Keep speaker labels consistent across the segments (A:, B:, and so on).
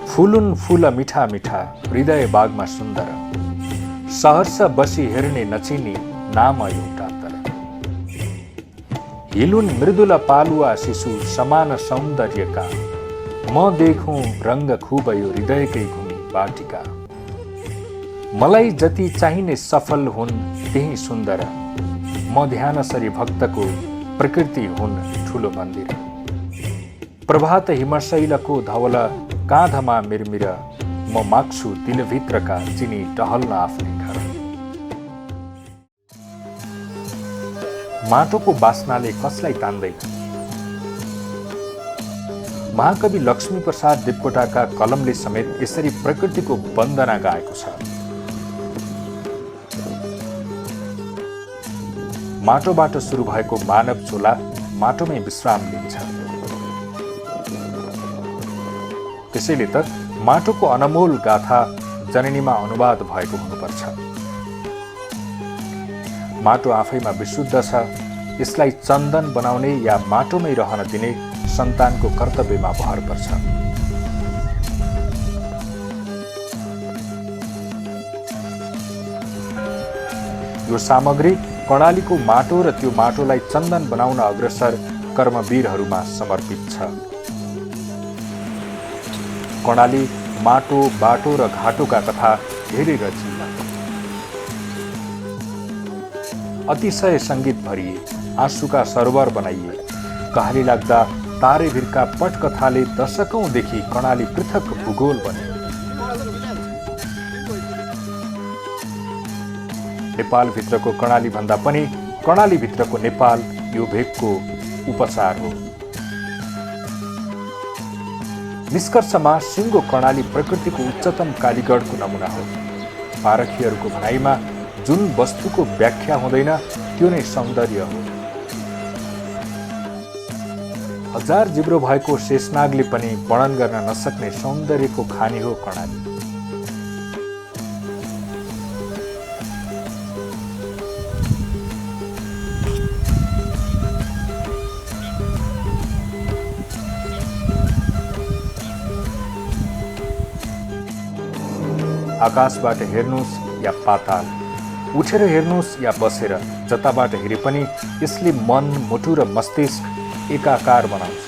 A: फुलुन फुल मिठा मिठा हृदय बागमा सुन्दर, सहर्ष बसी हेर्ने नचिनी नाम एउटा तर। हिलुन मृदुल पालुवा शिशु समान सौन्दर्यका, म देखौँ रङ्ग खुब यो हृदयकै घुमी बाटिका। मलाई जति चाहिने सफल हुन् त्यही सुन्दर, म ध्यानसरी भक्तको प्रकृति हुन् ठुलो मन्दिर। प्रभात हिमशैलको धवल काँधमा मिरमिर, म माग्छु दिलभित्रका चिनी टहल्न आफ्नै घर। माटोको बास्नाले कसलाई तान्दैन? महाकवि लक्ष्मीप्रसाद देवकोटाका कलमले समेत यसरी प्रकृतिको वन्दना गाएको छ। माटोबाट सुरु भएको मानव झोला माटोमै विश्राम लिन्छ। त्यसैले त माटोको अनमोल गाथा जननीमा अनुवाद भएको हुनुपर्छ। माटो आफैमा विशुद्ध छ, यसलाई चन्दन बनाउने या माटोमै रहन दिने सन्तानको कर्तव्यमा भर पर्छ। यो सामग्री कर्णालीको माटो र त्यो माटोलाई चन्दन बनाउन अग्रसर कर्मवीरहरूमा समर्पित छ। कर्णाली माटो, बाटो र घाटोका कथा धेरै रचिए। अतिशय सङ्गीत भरिए, आँसुका सरोवर बनाइए। कहाली लाग्दा तारेभिरका पटकथाले दशकौंदेखि कर्णाली पृथक भूगोल बने। नेपालभित्रको कर्णाली भन्दा पनि कर्णालीभित्रको नेपाल यो भेगको उपचार हो। निष्कर्षमा सिङ्गो कर्णाली प्रकृतिको उच्चतम कालीगढको नमुना हो। पारखीहरूको भनाइमा जुन वस्तुको व्याख्या हुँदैन त्यो नै सौन्दर्य हो। हजार जिब्रो भएको शेषनागले पनि वर्णन गर्न नसक्ने सौन्दर्यको खानी हो कर्णाली। आकाशबाट हेर्नुस् या पाताल, उठेर हेर्नुस् या बसेर, जताबाट हेरे पनि यसले मन, मुटु र मस्तिष्क एकाकार बनाउँछ।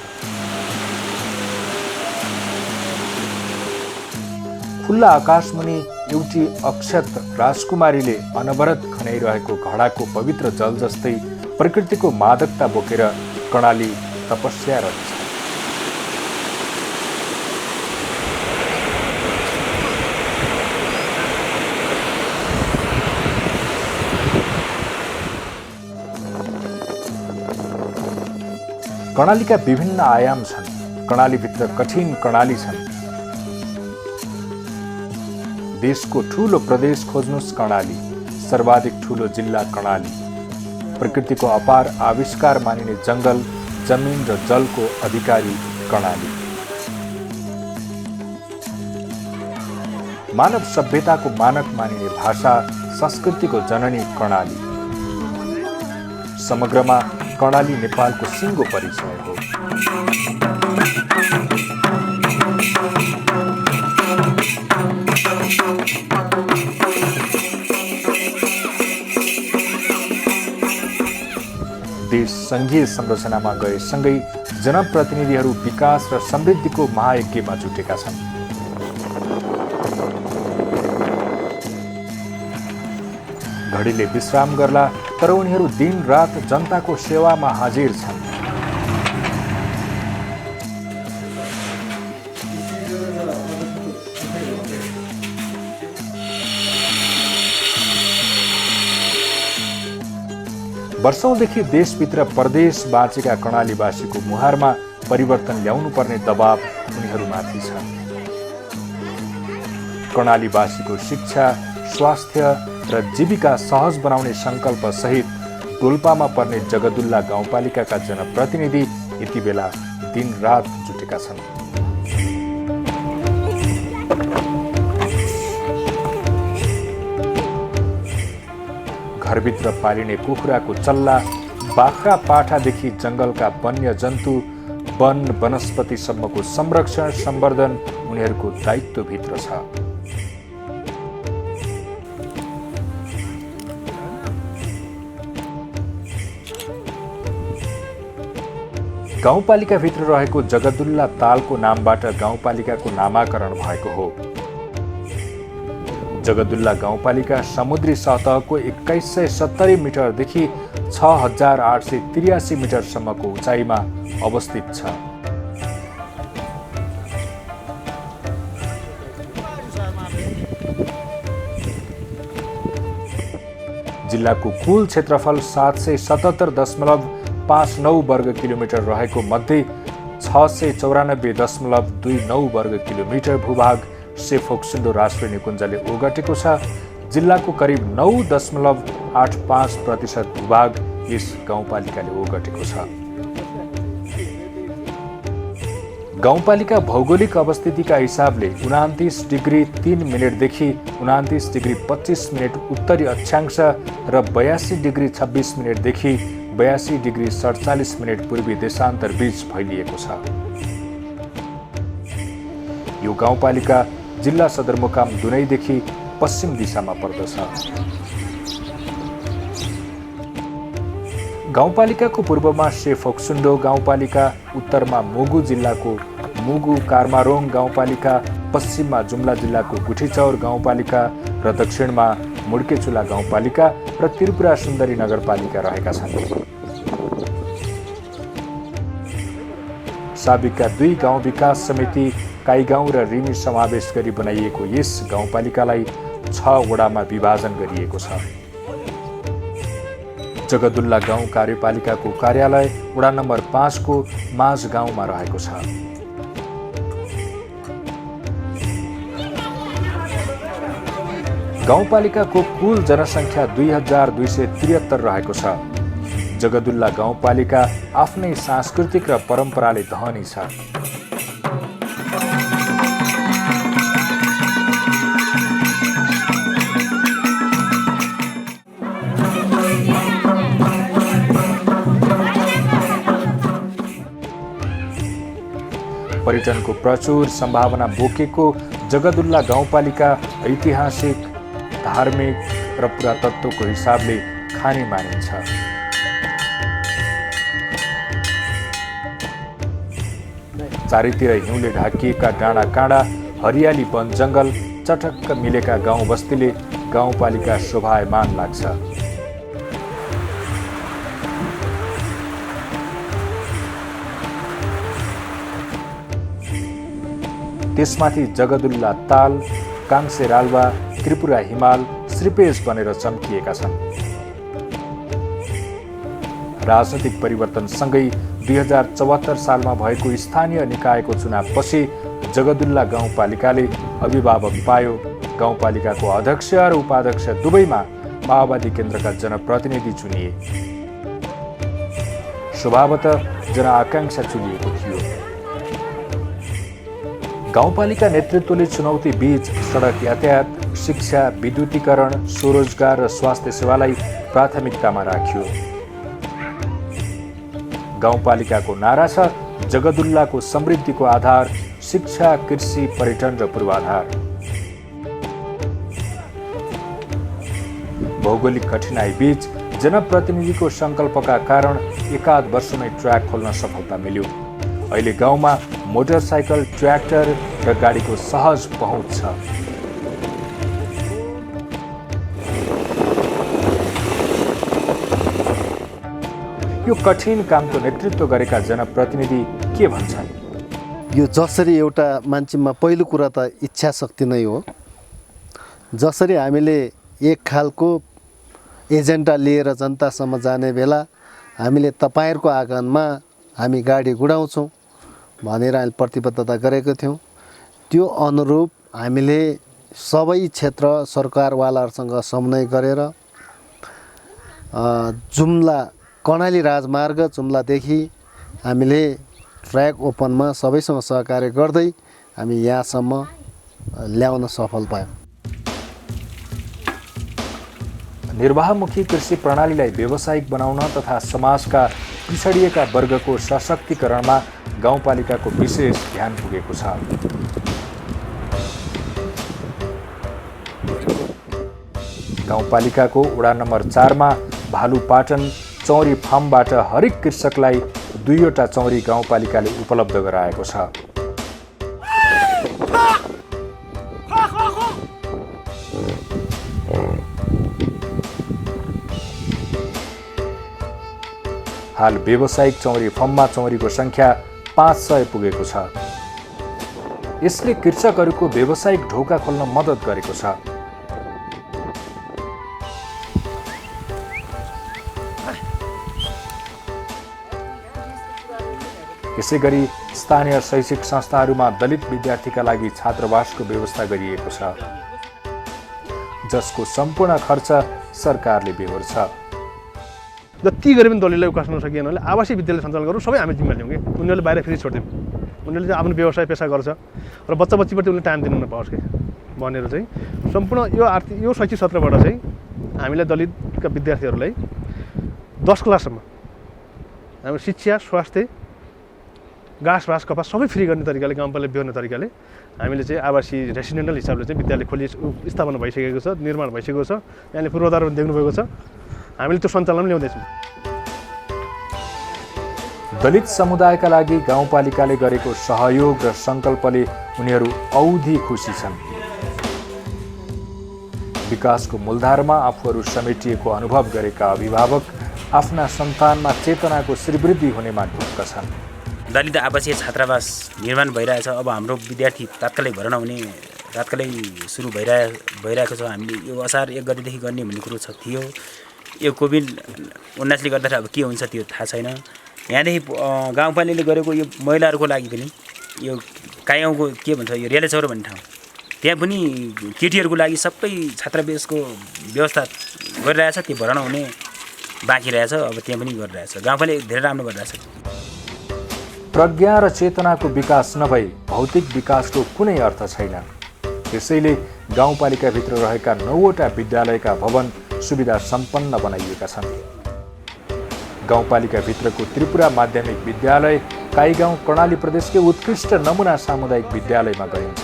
A: खुल्ला आकाशमुनि एउटी अक्षत राजकुमारीले अनवरत खनाइरहेको घडाको पवित्र जल जस्तै प्रकृतिको मादकता बोकेर कर्णाली तपस्या रच्छ। कर्णालीका विभिन्न आयाम छन्। कर्णालीभित्र कठिन कर्णाली छन्। देशको ठूलो प्रदेश खोज्नुस् कर्णाली, सर्वाधिक ठूलो जिल्ला कर्णाली, प्रकृतिको अपार आविष्कार मानिने जंगल, जमिन र जलको अधिकारी कर्णाली, मानव सभ्यताको मानक मानिने भाषा, संस्कृतिको जननी कर्णाली। समग्रमा कर्णाली नेपालको सिङ्गो परिचय हो। देश संघीय संरचनामा गएसँगै जनप्रतिनिधिहरू विकास र समृद्धिको महायज्ञमा जुटेका छन्। घडीले विश्राम गर्ला, तर उनीहरू दिन रात जनताको सेवामा हाजिर छन्। वर्षौंदेखि देशभित्र परदेश बाँचेका कर्णालीवासीको मुहारमा परिवर्तन ल्याउनुपर्ने दबाव उनीहरूमाथि छ। कर्णालीवासीको शिक्षा, स्वास्थ्य र जीविका सहज बनाउने संकल्प सहित डोल्पामा पर्ने जगदुल्ला गाउँपालिकाका जनप्रतिनिधि यति बेला दिन रात जुटेका छन्। घरभित्र पालिने कुखुराको चल्ला, बाख्रा पाठादेखि जंगलका वन्य जन्तु, वन वनस्पतिसम्मको संरक्षण सम्वर्धन उनीहरूको दायित्वभित्र छ। गाउँपालिकाभित्र रहेको जगदुल्ला तालको नामबाट गाउँपालिकाको नामाकरण भएको हो। जगदुल्ला गाउँपालिका समुद्री सतहको 2170 मिटरदेखि 6883 मिटरसम्मको उचाइमा अवस्थित छ। जिल्लाको कुल क्षेत्रफल 777.59 वर्ग किलोमिटर रहेको मध्ये 694.29 वर्ग किलोमिटर भूभाग से फोक्सुन्डो राष्ट्रिय निकुञ्जले ओगटेको छ। जिल्लाको करिब 9.85% भूभाग यस गाउँपालिकाले ओगटेको छ। गाउँपालिका भौगोलिक अवस्थितिका हिसाबले 29 डिग्री 3 मिनेटदेखि 29 डिग्री 25 मिनेट उत्तरी अक्षांश र 82 डिग्री 26 मिनेटदेखि 82 डिग्री 47 मिनेट पूर्वी देशान्तर बीच फैलिएको छ। यो गाउँपालिका जिल्ला सदरमुकाम दुनैदेखि पश्चिम दिशामा पर्दछ। गाउँपालिकाको पूर्वमा सेफोक्सुन्डो गाउँपालिका, उत्तरमा मुगु जिल्लाको मुगु कार्मारोङ गाउँपालिका, पश्चिममा जुम्ला जिल्लाको गुठीचौर गाउँपालिका र दक्षिणमा मुड्केचुला गाउँपालिका र त्रिपुरा सुन्दरी नगरपालिका रहेका छन्। साबिकका 2 गाउँ विकास समिति काईगाउँ र रिमी समावेश गरी बनाइएको यस गाउँपालिकालाई 6 वडामा विभाजन गरिएको छ। जगदुल्ला गाउँ कार्यपालिकाको कार्यालय वडा नम्बर 5 को माझ गाउँमा रहेको छ। गाउँपालिकाको कुल जनसङ्ख्या 2273 रहेको छ। जगदुल्ला गाउँपालिका आफ्नै सांस्कृतिक र परम्पराले धनी छ। पर्यटनको प्रचुर सम्भावना बोकेको जगदुल्ला गाउँपालिका ऐतिहासिक, धार्मिक र पुरातत्वको हिसाबले खानी मानिन्छ। चारैतिर हिउँले ढाकिएका डाँडा काँडा, हरियाली वन जङ्गल, चटक्क मिलेका गाउँ बस्तीले गाउँपालिका शोभायमान लाग्छ। त्यसमाथि जगदुल्ला ताल, काङ्से रालवा, त्रिपुरा हिमाल श्रीपेश बनेर चम्किएका छन्। राजनैतिक परिवर्तनसँगै 2074 सालमा भएको स्थानीय निकायको चुनावपछि जगदुल्ला गाउँपालिकाले अभिभावक पायो। गाउँपालिकाको अध्यक्ष र उपाध्यक्ष दुवैमा माओवादी केन्द्रका जनप्रतिनिधि चुनिए। स्वभावतः जनआकांक्षा चुनिएको थियो। गाउँपालिका नेतृत्वले चुनौती बीच सडक यातायात, शिक्षा, विद्युतीकरण, स्वरोजगार र स्वास्थ्य सेवालाई प्राथमिकतामा राख्यो। गाउँपालिकाको नारा छ जगदुल्लाको समृद्धिको आधार शिक्षा, कृषि, पर्यटन र पूर्वाधार। भौगोलिक कठिनाई बीच जनप्रतिनिधिको संकल्पका कारण एकाध वर्षमै ट्र्याक खोल्न सफलता मिल्यो। अहिले गाउँमा मोटरसाइकल, ट्र्याक्टर र गाडीको सहज पहुँच छ। यो कठिन कामको नेतृत्व गरेका जनप्रतिनिधि के भन्छन्?
B: यो जसरी एउटा मान्छेमा पहिलो कुरा त इच्छा शक्ति नै हो। जसरी हामीले एक खालको एजेन्डा लिएर जनतासम्म जाने बेला हामीले तपाईहरुको आगमनमा हामी गाडी गुडाउँछौँ भनेर हामीले प्रतिबद्धता गरेको थियौँ। त्यो अनुरूप हामीले सबै क्षेत्र सरकारवालाहरूसँग समन्वय गरेर जुम्ला कर्णाली राजमार्ग जुम्लादेखि हामीले ट्र्याक ओपनमा सबैसँग सहकार्य गर्दै हामी यहाँसम्म ल्याउन सफल भयौँ।
A: निर्वाहमुखी कृषि प्रणालीलाई व्यावसायिक बनाउन तथा समाजका पिछडिएका वर्गको सशक्तिकरणमा गाउँपालिकाको विशेष ध्यान पुगेको छ। गाउँपालिकाको वडा नम्बर 4 मा भालुपाटन चौरी फार्मबाट हरेक कृषकलाई 2वटा चौरी गाउँपालिकाले उपलब्ध गराएको छ। हाल व्यावसायिक चौरी फर्ममा चौरीको संख्या 500 पुगेको छ। यसले कृषकहरूको व्यावसायिक ढोका खोल्न मद्दत गरेको छ। यसैगरी स्थानीय शैक्षिक संस्थाहरूमा दलित विद्यार्थीका लागि छात्रावासको व्यवस्था गरिएको छ, जसको सम्पूर्ण खर्च सरकारले बेहोर्छ।
C: जति गरे पनि दलितलाई उकास्न सकिएन भने आवासीय विद्यालय सञ्चालन गर्नु सबै हामी जिम्मा लियौँ कि उनीहरूले बाहिर फेरि छोडिदिउँ। उनीहरूले चाहिँ आफ्नो व्यवसाय पेसा गर्छ र बच्चाबच्चीपट्टि उनीहरूले टाइम दिनु नपाओस् कि भनेर चाहिँ सम्पूर्ण यो शैक्षिक सत्रबाट चाहिँ हामीलाई दलितका विद्यार्थीहरूलाई 10 क्लाससम्म हाम्रो शिक्षा, स्वास्थ्य, घाँस भाँस कपास सबै फ्री गर्ने तरिकाले गाउँपालिकाले बेहोर्ने तरिकाले हामीले चाहिँ आवासीय रेसिडेन्टल हिसाबले चाहिँ विद्यालय स्थापना भइसकेको छ, निर्माण भइसकेको छ। यहाँले पूर्वाधार पनि देख्नुभएको छ। हामीले त्यो सञ्चालन ल्याउँदैछौँ।
A: दलित समुदायका लागि गाउँपालिकाले गरेको सहयोग र सङ्कल्पले उनीहरू औधी खुसी छन्। विकासको मूलधारमा आफूहरू समेटिएको अनुभव गरेका अभिभावक आफ्ना सन्तानमा चेतनाको श्रीवृद्धि हुनेमा ढुक्क छन्।
D: दलित आवासीय छात्रावास निर्माण भइरहेछ। अब हाम्रो विद्यार्थी तात्कालै भर्ना हुने तात्कालै सुरु भइरहेको छ। हामीले यो असार 1 गतेदेखि गर्ने भन्ने कुरो थियो। यो कोभिड-19ले गर्दाखेरि अब के हुन्छ त्यो थाहा छैन। यहाँदेखि गाउँपालिकाले गरेको यो महिलाहरूको लागि पनि यो कायौँको के भन्छ यो रेलेचौर भन्ने ठाउँ, त्यहाँ पनि केटीहरूको लागि सबै छात्रावासको व्यवस्था गरिरहेछ। त्यो भर्ना हुने बाँकी रहेछ। अब त्यहाँ पनि गरिरहेछ। गाउँपालिका धेरै राम्रो गरिरहेछ।
A: प्रज्ञा र चेतनाको विकास नभई भौतिक विकासको कुनै अर्थ छैन। त्यसैले गाउँपालिकाभित्र रहेका 9वटा विद्यालयका भवन सुविधा सम्पन्न बनाइएका छन्। गाउँपालिकाभित्रको त्रिपुरा माध्यमिक विद्यालय काईगाउँ कर्णाली प्रदेशकै उत्कृष्ट नमुना सामुदायिक विद्यालयमा गइन्छ।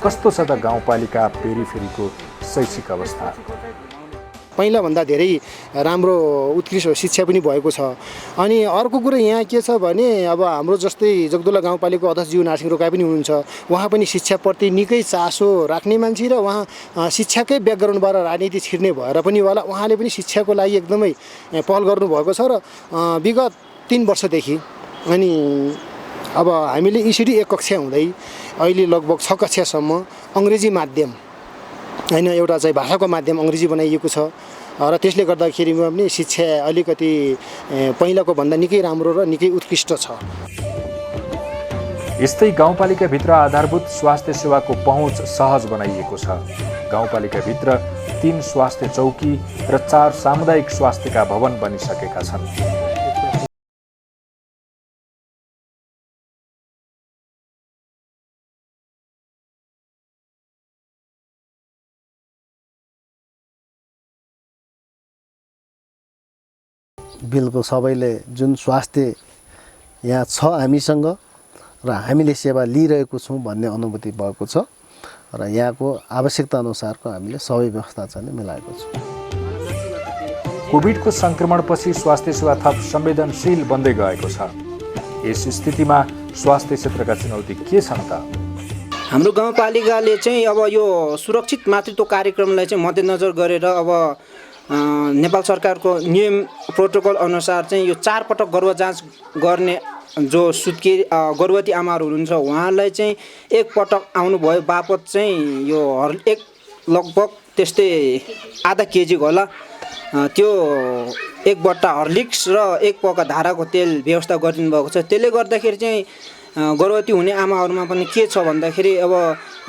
A: कस्तो छ त गाउँपालिका पेरिफेरीको शैक्षिक अवस्था?
E: पहिलाभन्दा धेरै राम्रो उत्कृष्ट शिक्षा पनि भएको छ। अनि अर्को कुरा यहाँ के छ भने अब हाम्रो जस्तै जगदुल्ला गाउँपालिकाको अध्यक्षज्यू नारसिंह रोकाई पनि हुनुहुन्छ। उहाँ पनि शिक्षाप्रति निकै चासो राख्ने मान्छे र उहाँ शिक्षाकै ब्याकग्राउन्डबाट राजनीति छिर्ने भएर पनि होला उहाँले पनि शिक्षाको लागि एकदमै पहल गर्नुभएको छ। र विगत 3 वर्षदेखि अनि अब हामीले ECD 1 कक्षा हुँदै अहिले लगभग 6 कक्षासम्म अङ्ग्रेजी माध्यम होइन एउटा चाहिँ भाषाको माध्यम अङ्ग्रेजी बनाइएको छ। र त्यसले गर्दाखेरि पनि शिक्षा अलिकति पहिलाको भन्दा निकै राम्रो र निकै उत्कृष्ट छ।
A: यस्तै गाउँपालिकाभित्र आधारभूत स्वास्थ्य सेवाको पहुँच सहज बनाइएको छ। गाउँपालिकाभित्र 3 स्वास्थ्य चौकी र 4 सामुदायिक स्वास्थ्यका भवन बनिसकेका छन्।
B: बिल्कुल सबैले जुन स्वास्थ्य यहाँ छ हामीसँग र हामीले सेवा लिइरहेको छौँ भन्ने अनुभूति भएको छ र यहाँको आवश्यकता अनुसारको हामीले सबै व्यवस्था चाहिँ मिलाएको छौँ।
A: कोभिडको सङ्क्रमणपछि स्वास्थ्य सेवा थप संवेदनशील बन्दै गएको छ। यस स्थितिमा स्वास्थ्य क्षेत्रका चुनौती के छन् त?
F: हाम्रो गाउँपालिकाले चाहिँ अब यो सुरक्षित मातृत्व कार्यक्रमलाई चाहिँ मध्यनजर गरेर अब नेपाल सरकारको नियम प्रोटोकल अनुसार चाहिँ यो 4 पटक गर्भ जाँच गर्ने जो गर्भवती आमाहरू हुनुहुन्छ उहाँलाई चाहिँ 1 पटक आउनुभयो बापत चाहिँ यो एक लगभग त्यस्तै आधा केजी होला त्यो 1 बट्टा हर्लिक्स र 1 पोका धाराको तेल व्यवस्था गरिदिनु भएको छ। त्यसले गर्दाखेरि चाहिँ गर्भवती हुने आमाहरूमा पनि के छ भन्दाखेरि अब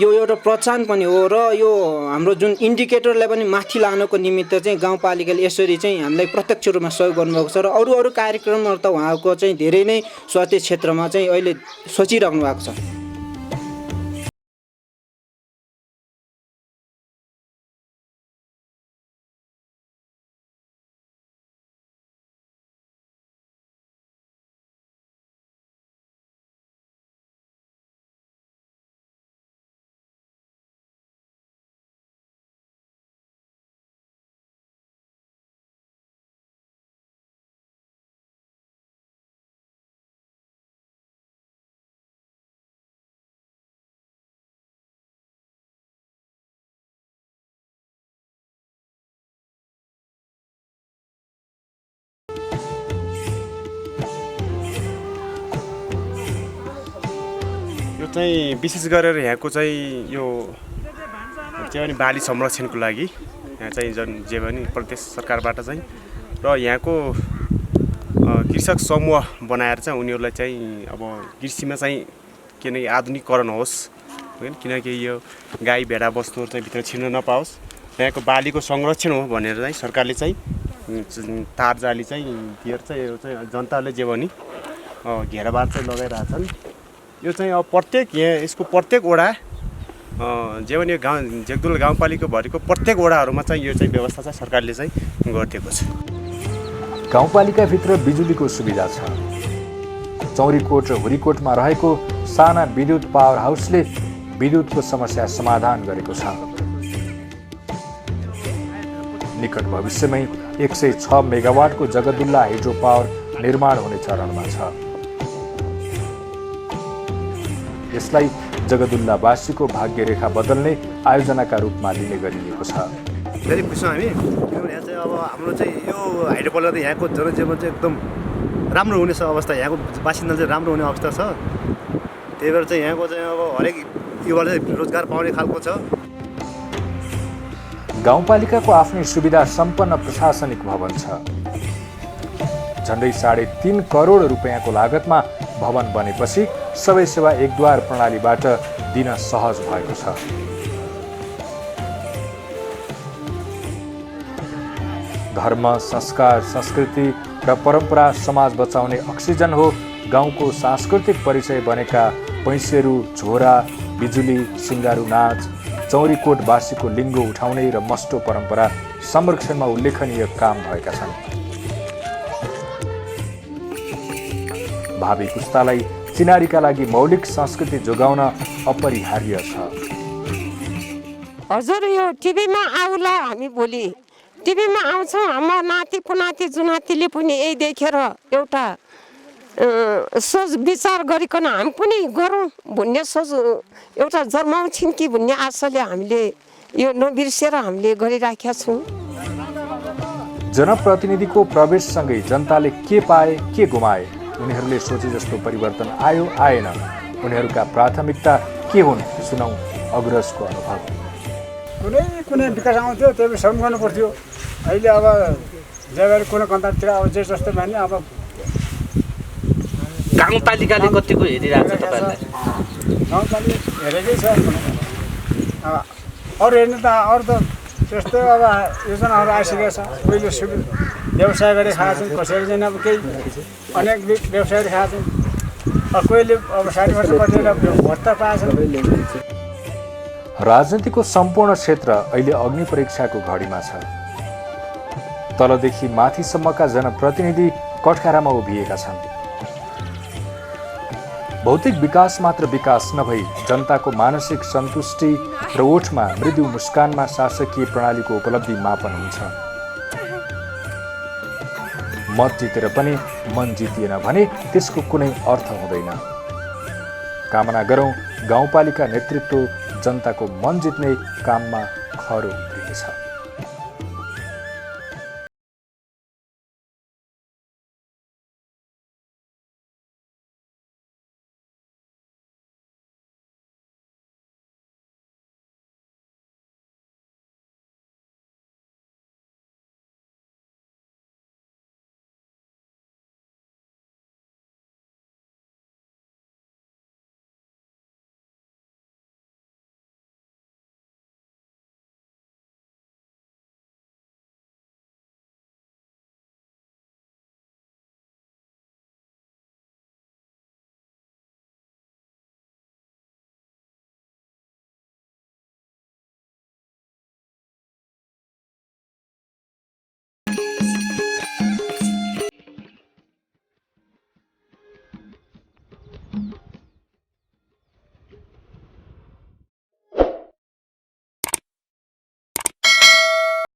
F: यो एउटा प्रोत्साहन पनि हो र यो हाम्रो जुन इन्डिकेटरलाई पनि माथि लानको निमित्त चाहिँ गाउँपालिकाले यसरी चाहिँ हामीलाई प्रत्यक्ष रूपमा सहयोग गर्नुभएको छ र अरू कार्यक्रमहरू त उहाँको चाहिँ धेरै नै स्वास्थ्य क्षेत्रमा चाहिँ अहिले सोचिराख्नु भएको छ।
G: चाहिँ विशेष गरेर यहाँको चाहिँ यो जे पनि बाली संरक्षणको लागि यहाँ चाहिँ जे पनि प्रदेश सरकारबाट चाहिँ र यहाँको कृषक समूह बनाएर चाहिँ उनीहरूलाई चाहिँ अब कृषिमा चाहिँ किनकि आधुनिकीकरण होस् होइन, किनकि यो गाई भेडा वस्तुहरू चाहिँ भित्र छिर्न नपाओस्, यहाँको बालीको संरक्षण हो भनेर चाहिँ सरकारले चाहिँ तार जाली चाहिँ दिएर चाहिँ यो चाहिँ जनताले जे भने घेराबार चाहिँ लगाइरहेछन्। यो चाहिँ अब प्रत्येक यहाँ यसको प्रत्येक वडा जे भने यो गाउँ जेगदुल गाउँपालिकाभरिको प्रत्येक वडाहरूमा चाहिँ यो चाहिँ व्यवस्था चाहिँ सरकारले चाहिँ गरिदिएको छ।
A: गाउँपालिकाभित्र बिजुलीको सुविधा छ। चौरीकोट र हुरीकोटमा रहेको साना विद्युत पावर हाउसले विद्युतको समस्या समाधान गरेको छ। निकट भविष्यमै 106 मेगावाटको जगदुल्ला हाइड्रो पावर निर्माण हुने चरणमा छ। यसलाई जगदुल्लावासीको भाग्यरेखा बदल्ने आयोजनाका रूपमा लिने गरिएको छ।
H: धेरै खुसी छौँ हामी, किनभने यहाँ चाहिँ अब हाम्रो चाहिँ यो हाइड्रो पावर गर्दा यहाँको जनजीवन चाहिँ एकदम राम्रो हुने अवस्था, यहाँको बासिन्दा चाहिँ राम्रो हुने अवस्था छ। त्यही भएर चाहिँ यहाँको चाहिँ अब हरेक युवाले रोजगार पाउने खालको छ।
A: गाउँपालिकाको आफ्नै सुविधा सम्पन्न प्रशासनिक भवन छ। झन्डै 3.5 करोड रुपियाँको लागतमा भवन बनेपछि सबै सेवा एकद्वार प्रणालीबाट दिन सहज भएको छ। धर्म, संस्कार, संस्कृति र परम्परा समाज बचाउने अक्सिजन हो। गाउँको सांस्कृतिक परिचय बनेका पैसेरू, झोरा, बिजुली, सिङ्गारू नाच, चौरीकोटवासीको लिङ्गो उठाउने र मस्टो परम्परा संरक्षणमा उल्लेखनीय काम भएका छन्। भावी पुस्तालाई चिनारीका लागि मौलिक संस्कृति जोगाउन अपरिहार्य छ।
I: हजुर, यो टिभीमा आउला, हामी भोलि टिभीमा आउँछौँ। हाम्रो नाति पुनाति जुनातीले पनि यही देखेर एउटा सोच विचार गरिकन हामी पनि गरौँ भन्ने सोच एउटा जन्माउँछौँ कि भन्ने आशाले हामीले यो नबिर्सेर हामीले गरिराखेका छौँ।
A: जनप्रतिनिधिको प्रवेशसँगै जनताले के पाए, के गुमाए, उनीहरूले सोचे जस्तो परिवर्तन आयो आएन, उनीहरूका प्राथमिकता के हुन्, सुनौ अग्रजको अनुभव।
J: कुनै विकास आउँथ्यो त्यो श्रम गर्नु पर्थ्यो। अहिले अब जग्गा कुनै कन्ट्राक्टतिर अब जे जस्तो माने अब
K: गाउँपालिकाले कतिको हेरिरहेको छ तपाईँहरूलाई?
J: गाउँपालिका हेरेकै छ। अब अरू हेर्नु त अरू त त्यस्तो अब योजनाहरू आइसकेको छ। कोहीले व्यवसाय गरेर खाएको छन्, कसैले चाहिँ अब केही अनेक व्यवसायहरू खाएको छन्। कोहीले अब 60 वर्ष बसेर भत्ता पाएछन्।
A: राजनीतिको सम्पूर्ण क्षेत्र अहिले अग्नि परीक्षाको घडीमा छ। तलदेखि माथिसम्मका जनप्रतिनिधि कठघरामा उभिएका छन्। भौतिक विकास मात्र विकास नभई जनताको मानसिक सन्तुष्टि र ओठमा मृदु मुस्कानमा शासकीय प्रणालीको उपलब्धि मापन हुन्छ। मत जितेर पनि मन जितिएन भने त्यसको कुनै अर्थ हुँदैन। कामना गरौँ गाउँपालिका नेतृत्व जनताको मन जित्ने काममा खरो उत्रिनेछ।